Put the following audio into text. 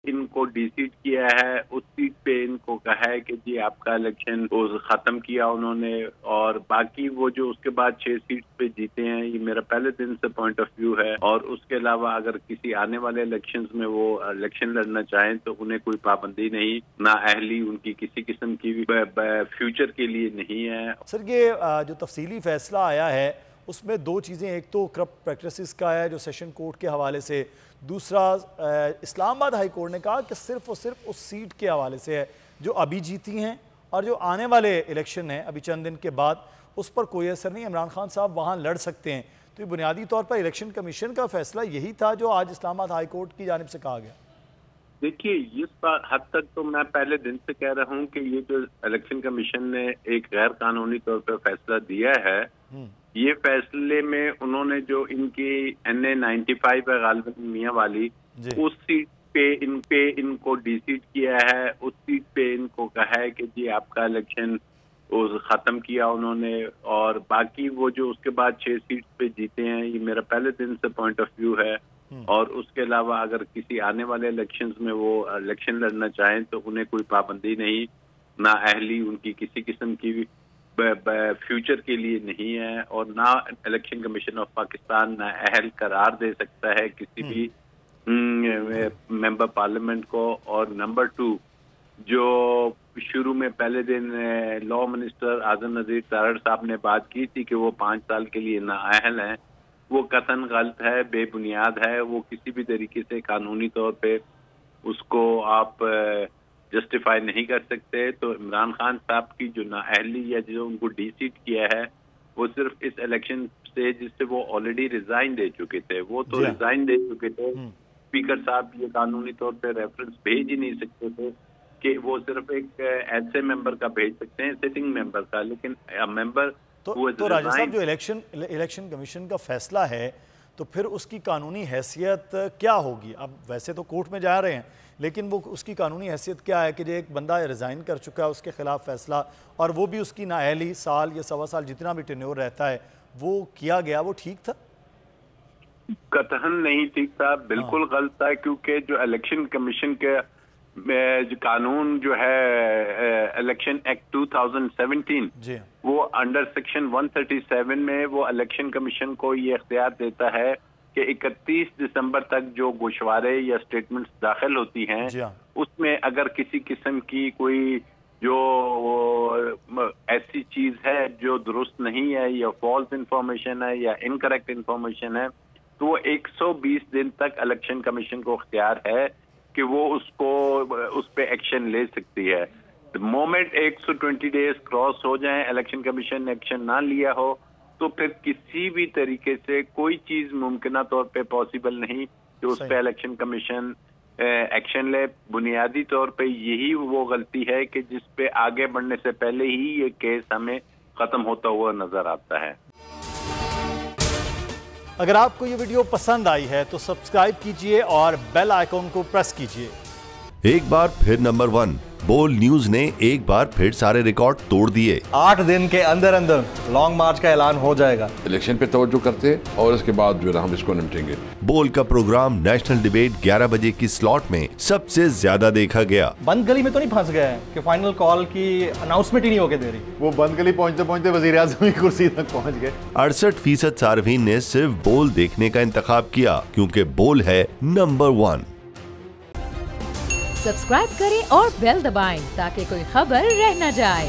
इनको डिसीट किया है उस सीट पे इनको कहा है कि जी आपका इलेक्शन खत्म किया उन्होंने, और बाकी वो जो उसके बाद 6 सीट पे जीते हैं, ये मेरा पहले दिन से पॉइंट ऑफ व्यू है। और उसके अलावा अगर किसी आने वाले इलेक्शंस में वो इलेक्शन लड़ना चाहें तो उन्हें कोई पाबंदी नहीं, ना अहली उनकी किसी किस्म की फ्यूचर के लिए नहीं है। सर ये जो तफसीली फैसला आया है उसमें 2 चीज़ें, एक तो करप्ट प्रैक्टिसेस का है जो सेशन कोर्ट के हवाले से, दूसरा इस्लामाबाद हाई कोर्ट ने कहा कि सिर्फ और सिर्फ उस सीट के हवाले से है जो अभी जीती हैं, और जो आने वाले इलेक्शन है अभी चंद दिन के बाद उस पर कोई असर नहीं, इमरान खान साहब वहाँ लड़ सकते हैं। तो ये बुनियादी तौर पर इलेक्शन कमीशन का फैसला यही था जो आज इस्लामाबाद हाई कोर्ट की जानिब से कहा गया। देखिए इस हद तक तो मैं पहले दिन से कह रहा हूँ कि ये जो इलेक्शन कमीशन ने एक गैर कानूनी तौर पर फैसला दिया है, ये फैसले में उन्होंने जो इनकी NA 95 है गालिबन मियां वाली, उस सीट पे इनको डिसीट किया है, उस सीट पे इनको कहा है कि जी आपका इलेक्शन खत्म किया उन्होंने, और बाकी वो जो उसके बाद 6 सीट पे जीते हैं, ये मेरा पहले दिन से पॉइंट ऑफ व्यू है। और उसके अलावा अगर किसी आने वाले इलेक्शंस में वो इलेक्शन लड़ना चाहें तो उन्हें कोई पाबंदी नहीं, ना अहली उनकी किसी किस्म की फ्यूचर के लिए नहीं है, और ना इलेक्शन कमीशन ऑफ पाकिस्तान ना अहल करार दे सकता है किसी भी मेंबर पार्लियामेंट को। और नंबर 2, जो शुरू में पहले दिन लॉ मिनिस्टर आजम नजीर तारड़ साहब ने बात की थी कि वो 5 साल के लिए नाअहल हैं, वो कतन गलत है, बेबुनियाद है। वो किसी भी तरीके से कानूनी तौर पे उसको आप जस्टिफाई नहीं कर सकते। तो इमरान खान साहब की जो नाअहली या जो उनको डिसीट किया है, वो सिर्फ इस इलेक्शन से जिससे वो ऑलरेडी रिजाइन दे चुके थे, वो तो रिजाइन दे चुके थे। स्पीकर साहब ये कानूनी तौर पे रेफरेंस भेज ही नहीं सकते थे कि वो सिर्फ एक ऐसे मेंबर का भेज सकते हैं, सिटिंग मेंबर का, लेकिन मेंबर तो राजा साहब जो इलेक्शन कमीशन का फैसला है तो फिर उसकी कानूनी हैसियत क्या होगी? अब वैसे तो कोर्ट में जा रहे हैं, लेकिन वो उसकी कानूनी हैसियत क्या है कि जो एक बंदा रिज़ाइन कर चुका है उसके खिलाफ फैसला, और वो भी उसकी नाअहली साल या 1.25 साल जितना भी टेन्योर रहता है वो किया गया, वो ठीक था? कतहन नहीं ठीक था, बिल्कुल गलत था। क्योंकि जो इलेक्शन कमीशन के जो कानून जो है इलेक्शन एक्ट 2017, वो अंडर सेक्शन 137 में वो इलेक्शन कमीशन को ये इख्तियार देता है कि 31 दिसंबर तक जो गोशवारे या स्टेटमेंट्स दाखिल होती हैं, उसमें अगर किसी किस्म की कोई जो ऐसी चीज है जो दुरुस्त नहीं है या फॉल्स इंफॉर्मेशन है या इनकरेक्ट इंफॉर्मेशन है, तो वो 120 दिन तक इलेक्शन कमीशन को इख्तियार है कि वो उसको उस पे एक्शन ले सकती है। मोमेंट 120 डेज क्रॉस हो जाए, इलेक्शन कमीशन ने एक्शन ना लिया हो, तो फिर किसी भी तरीके से कोई चीज मुमकिन तौर पे पॉसिबल नहीं कि उस पे इलेक्शन कमीशन एक्शन ले। बुनियादी तौर पे यही वो गलती है कि जिस पे आगे बढ़ने से पहले ही ये केस हमें खत्म होता हुआ नजर आता है। अगर आपको ये वीडियो पसंद आई है तो सब्सक्राइब कीजिए और बेल आइकॉन को प्रेस कीजिए। एक बार फिर नंबर 1 बोल न्यूज ने एक बार फिर सारे रिकॉर्ड तोड़ दिए। 8 दिन के अंदर अंदर लॉन्ग मार्च का ऐलान हो जाएगा। इलेक्शन पे तवज्जो करते और इसके बाद जो है हम इसको निपटेंगे। बोल का प्रोग्राम नेशनल डिबेट 11 बजे की स्लॉट में सबसे ज्यादा देखा गया। बंद गली में तो नहीं फंस गया है कि फाइनल कॉल की अनाउंसमेंट ही नहीं होके दे रही। वो बंद गली पहुंचते पहुंचते वजीर आज़म की कुर्सी तक पहुंच गए। 68% सार्फिन ने सिर्फ बोल देखने का इंतखाब किया क्योंकि बोल है नंबर 1। सब्सक्राइब करें और बेल दबाएं ताकि कोई खबर रह न जाए।